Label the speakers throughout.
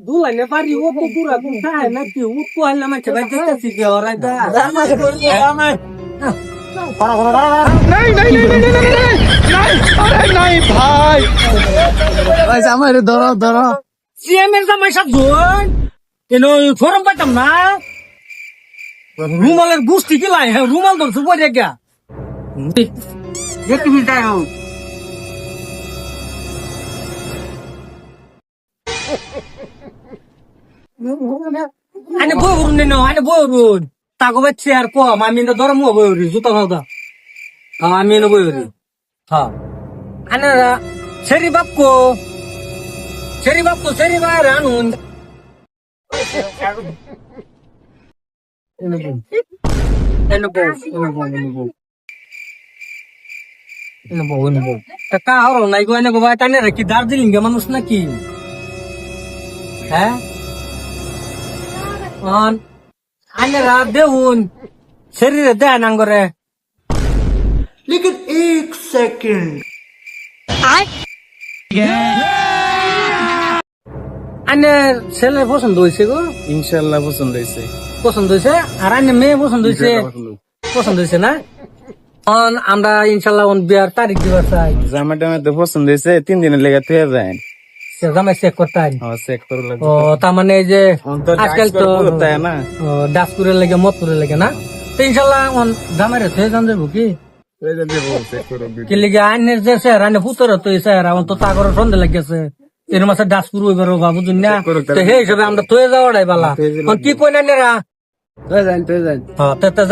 Speaker 1: দুলাই না পারি ও তো পুরা কোন খায় না কি ও কোয়াল না মাছে ভাই দেখতেছি কি ওরা দা সিএমএল জামাই সব জোন কেন ফরম পাইতাম না রুমালের গুষ্টি কি লাই রুমাল তো সুপার জায়গা দেখতে মিটাই হোক আনে বই হরুন নে আনে বই হরুন তাকে বাচ্চে আর কম আমি না ধরম বই হরি জুতা খাওয়া আমি না বই হরি হ্যাঁ আনে সেরি বাপকো সেরি বাইরে আনুন কা হরো নাই গো এনে গো ভাই টানে রাখি দার্জিলিং গে মানুষ নাকি হ্যাঁ আনে রাত দেউন শরীরে দেয় নাঙ্গরে
Speaker 2: लेकिन एक सेकंड
Speaker 1: আনে ছেলে পছন্দ হয়েছে গো
Speaker 3: ইনশাল্লাহ পছন্দ হয়েছে।
Speaker 1: পছন্দ হয়েছে আর আনে মেয়ে পছন্দ হয়েছে না আমরা ইনশাল্লাহ বিয়ার তারিখ দিবার চাই
Speaker 3: জামা টামা তো পছন্দ হয়েছে 3 দিনের লেগে তুই যায়
Speaker 1: জামাই চেক করতে
Speaker 3: চেক করে লাগবে।
Speaker 1: ও তার মানে এই যে আজকাল তো
Speaker 3: তাই না
Speaker 1: ডাসপুরের লেগে মতপুরের লেগে না তো ইনশাল্লাহ জামাইরে তুই জান যাবো কি কি লেগে আইনের যে স্যার আইনে পুতর তো স্যার আমার তো তাগর সন্দেহ লাগেছে এর মাসে ডাসপুর ওইবার বাবু না তো সেই হিসাবে আমরা তুই যাওয়াটাই বালা কি কই না নেরা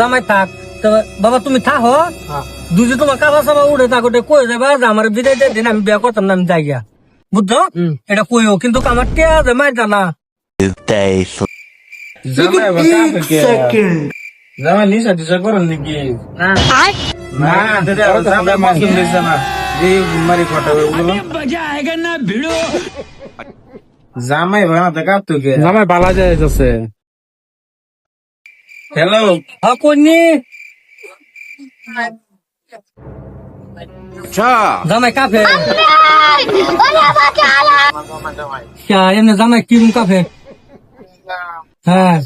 Speaker 1: জামাই থাক তো বাবা তুমি থাকো দুজি তোমার কাবা সাবা উড়ে থাকোটে কই যাবা যে আমার বিদায় দিয়ে দিন আমি বিয়া করতাম না আমি যাই গিয়া বুঝছো এটা কইও কিন্তু আমার টিয়া জামাই জানা
Speaker 3: জামা নিশা টিশা করেন নাকি না মারি কথা ওগুলো জামাই বানাতে কাঁপতো কে জামাই বালা যায় হ্যালো
Speaker 1: হ্যাঁ কইনি জামাই কাফে এমনি জামাই কি কাফে হ্যাঁ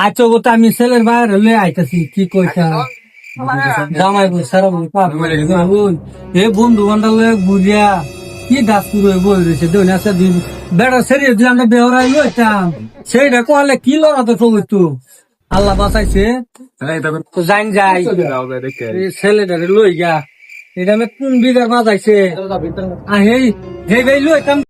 Speaker 1: আচ্ছা ও তো আমি ছেলের বাইরে লয়ে আইতেছি কি কইছা জামাই সারা এ বন্ধু বান্ধব বুঝিয়া কি ডাস পুরো বই রয়েছে দুই আছে দিন বেড়া সেরে যদি আমরা বেহরাই লইতাম সেইটা কলে কি লড়াতে তো আল্লাহ বাঁচাইছে তো যাই যাই ছেলেটারে লই গা এটা আমি কোন বিঘার বাজাইছে হে লইতাম